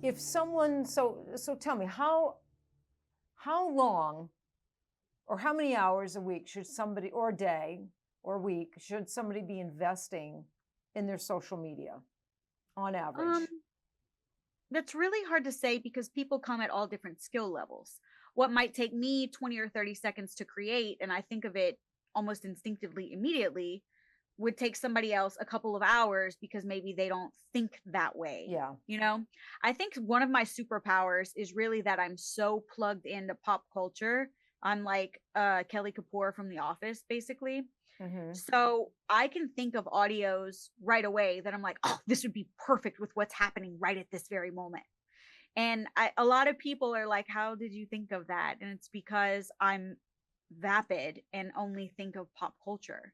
if someone, so tell me, how long or how many hours a week should somebody, or a day or week, should somebody be investing in their social media on average? Um, that's really hard to say because people come at all different skill levels. What might take me 20 or 30 seconds to create, and I think of it almost instinctively immediately, would take somebody else a couple of hours because maybe they don't think that way. Yeah. You know, I think one of my superpowers is really that I'm so plugged into pop culture. I'm like Kelly Kapoor from The Office, basically. Mm-hmm. So I can think of audios right away that I'm like, oh, this would be perfect with what's happening right at this very moment. And a lot of people are like, how did you think of that? And it's because I'm vapid and only think of pop culture.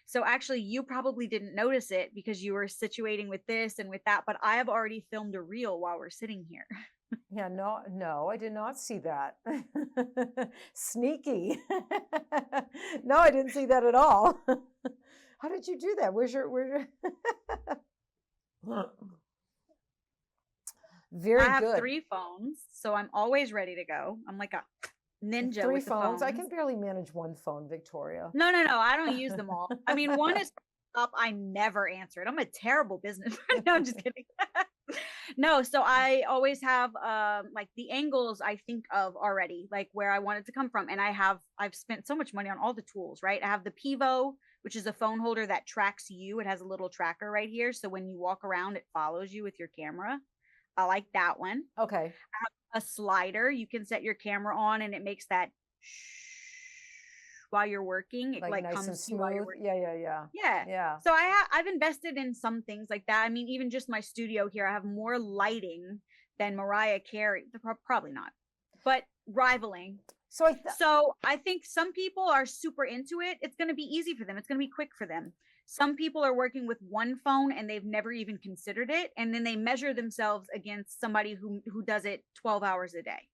So actually, you probably didn't notice it because you were situating with this and with that, but I have already filmed a reel while we're sitting here. Yeah, no, no, I did not see that. Sneaky. No, I didn't see that at all. How did you do that? Where's your I Very have good. 3 phones, so I'm always ready to go. I'm like a ninja Three with the phones. I phones. can barely manage one phone, Victoria. No, no, no. I don't use them all. I mean, one is up. I never answer it. I'm a terrible business. No, I'm just kidding. No, so I always have like the angles I think of already, like where I want it to come from. And I've spent so much money on all the tools, right? I have the Pivo, which is a phone holder that tracks you. It has a little tracker right here. So when you walk around, it follows you with your camera. I like that one. Okay. A slider you can set your camera on and it makes that while you're working. It Like like nice and comes to you while you're smooth. working. Yeah, yeah, yeah. Yeah. Yeah. So I've invested in some things like that. I mean, even just my studio here, I have more lighting than Mariah Carey. Probably not, but rivaling. So So I think some people are super into it. It's going to be easy for them. It's going to be quick for them. Some people are working with one phone and they've never even considered it, and then they measure themselves against somebody who does it 12 hours a day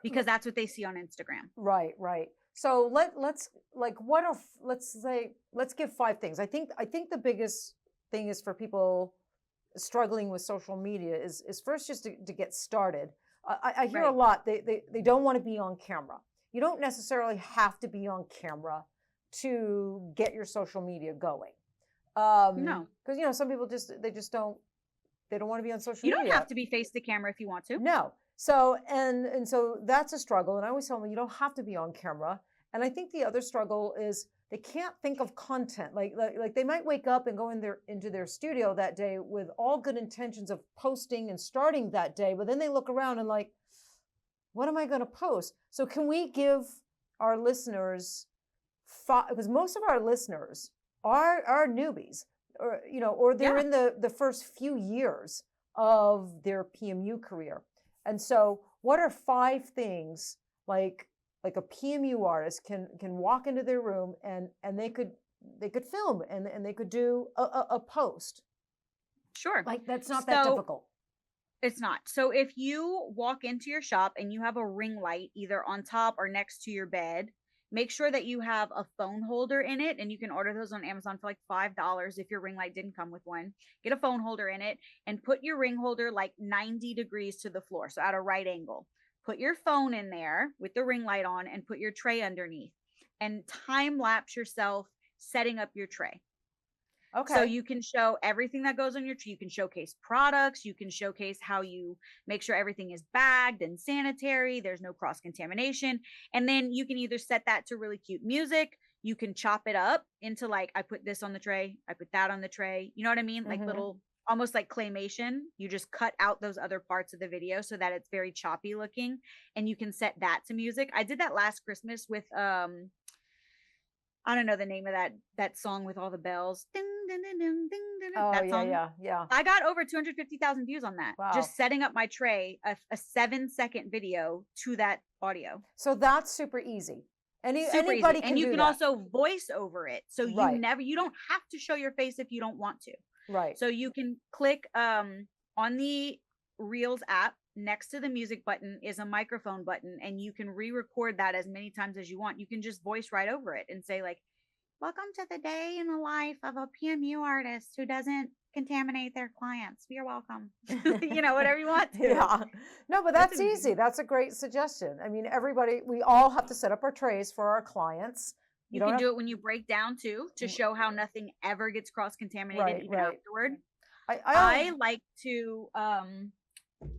because that's what they see on Instagram. right, right. So let's like what if let's say let's give 5 things. I think the biggest thing is for people struggling with social media is first just to get started. I hear a Right. lot they don't want to be on camera. You don't necessarily have to be on camera to get your social media going. No, Because some people they don't want to be on social you don't media. have to be face to camera if you want to. No. So and so that's a struggle. And I always tell them you don't have to be on camera. And I think the other struggle is they can't think of content. Like they might wake up and go into their studio that day with all good intentions of posting and starting that day, but then they look around and like, what am I going to post? So can we give our listeners because most of our listeners are newbies, or they're Yeah. in the first few years of their PMU career. And so what are 5 things like a PMU artist can walk into their room and they could film and they could do a post? Sure. Like that's not that So difficult. it's not. So if you walk into your shop and you have a ring light either on top or next to your bed, make sure that you have a phone holder in it. And you can order those on Amazon for like $5 if your ring light didn't come with one. Get a phone holder in it and put your ring holder like 90 degrees to the floor, so at a right angle. Put your phone in there with the ring light on and put your tray underneath and time lapse yourself setting up your tray. So Okay. you can show everything that goes on your tree. You can showcase products. You can showcase how you make sure everything is bagged and sanitary. There's no cross contamination. And then you can either set that to really cute music. You can chop it up into like, I put this on the tray. I put that on the tray. You know what I mean? Like Mm-hmm. little, almost like claymation. You just cut out those other parts of the video so that it's very choppy looking. And you can set that to music. I did that last Christmas with, I don't know the name of that song with all the bells. Ding, ding, ding, ding, ding, ding, Oh that yeah, song. yeah, yeah. I got over 250,000 views on that. Wow. Just setting up my tray, a 7-second video to that audio. So that's super easy. Super easy. Anybody can And you do can that. also voice over it. So Right. you don't have to show your face if you don't want to. Right. So you can click on the Reels app. Next to the music button is a microphone button, and you can re-record that as many times as you want. You can just voice right over it and say like, welcome to the day in the life of a PMU artist who doesn't contaminate their clients. You're welcome. Whatever you want to. Yeah. No, but that's amazing. easy. That's a great suggestion. I mean, we all have to set up our trays for our clients. You can do it when you break down too, to show how nothing ever gets cross-contaminated even afterward. I like to,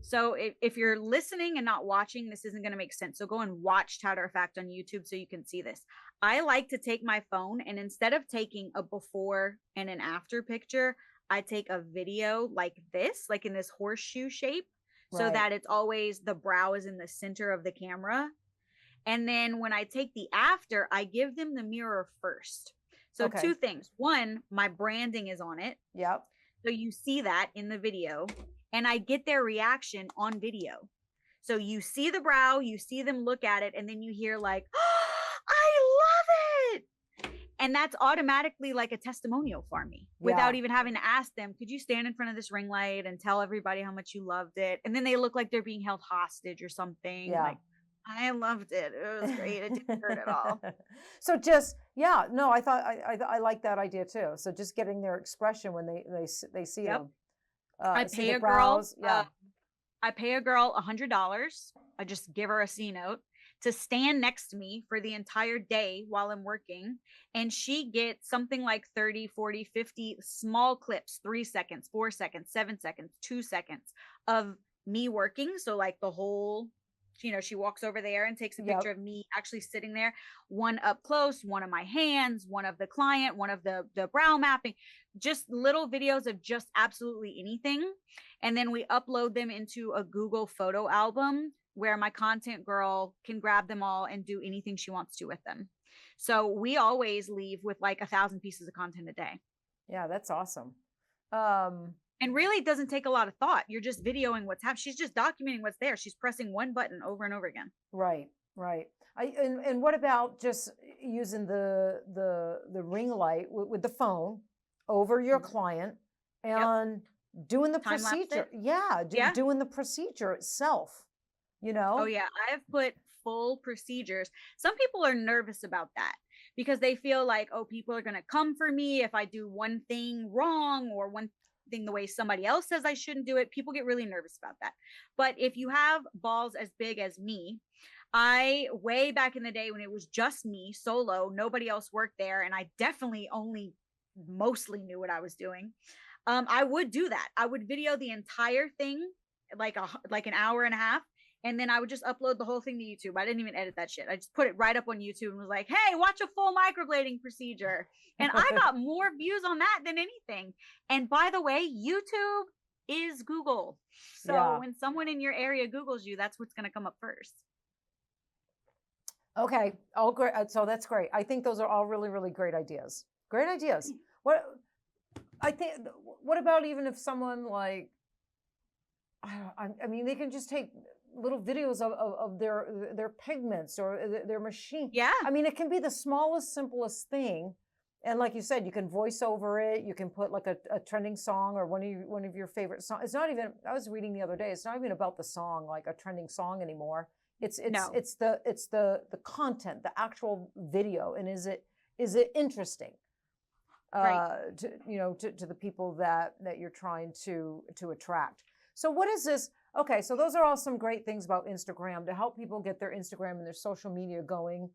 so if you're listening and not watching, this isn't going to make sense. So go and watch Tatter-a-fact on YouTube so you can see this. I like to take my phone, and instead of taking a before and an after picture, I take a video like this, like in this horseshoe shape, so that it's always the brow is in the center of the camera. And then when I take the after, I give them the mirror first. So two things. One, my branding is on it. Yep. So you see that in the video, and I get their reaction on video. So you see the brow, you see them look at it, and then you hear like, oh, I love it. And that's automatically like a testimonial for me without even having to ask them, could you stand in front of this ring light and tell everybody how much you loved it? And then they look like they're being held hostage or something. Yeah. Like, I loved it. It was great. It didn't hurt at all. So just, I thought I like that idea too. So just getting their expression when they see them. I pay a girl. I pay a girl $100. I just give her a C note to stand next to me for the entire day while I'm working. And she gets something like 30, 40, 50 small clips, 3 seconds, 4 seconds, 7 seconds, 2 seconds of me working. So like the whole, she walks over there and takes a picture of me actually sitting there, one up close, one of my hands, one of the client, one of the brow mapping, just little videos of just absolutely anything. And then we upload them into a Google photo album where my content girl can grab them all and do anything she wants to with them. So we always leave with like 1,000 pieces of content a day. Yeah, that's awesome. And really, it doesn't take a lot of thought. You're just videoing what's happening. She's just documenting what's there. She's pressing one button over and over again. Right. And what about just using the ring light with the phone over your client and doing the procedure? Doing the procedure itself. Oh yeah, I have put full procedures. Some people are nervous about that because they feel like, oh, people are going to come for me if I do one thing wrong or one thing the way somebody else says I shouldn't do it. People get really nervous about that. But if you have balls as big as me, I way back in the day when it was just me solo, nobody else worked there, and I definitely only mostly knew what I was doing. I would do that. I would video the entire thing like an hour and a half. And then I would just upload the whole thing to YouTube. I didn't even edit that shit. I just put it right up on YouTube and was like, hey, watch a full microblading procedure. And I got more views on that than anything. And by the way, YouTube is Google. So when someone in your area Googles you, that's what's going to come up first. Okay. All great. So that's great. I think those are all really, really great ideas. Great ideas. What about even if someone like, I mean, they can just take little videos of their pigments or their machine. Yeah. I mean, it can be the smallest, simplest thing. And like you said, you can voice over it. You can put like a trending song or one of your favorite songs. It's not even, I was reading the other day, it's not even about the song, like a trending song anymore. It's the content, the actual video. And is it interesting? To the people that you're trying to attract. So what is this? Okay, so those are all some great things about Instagram to help people get their Instagram and their social media going.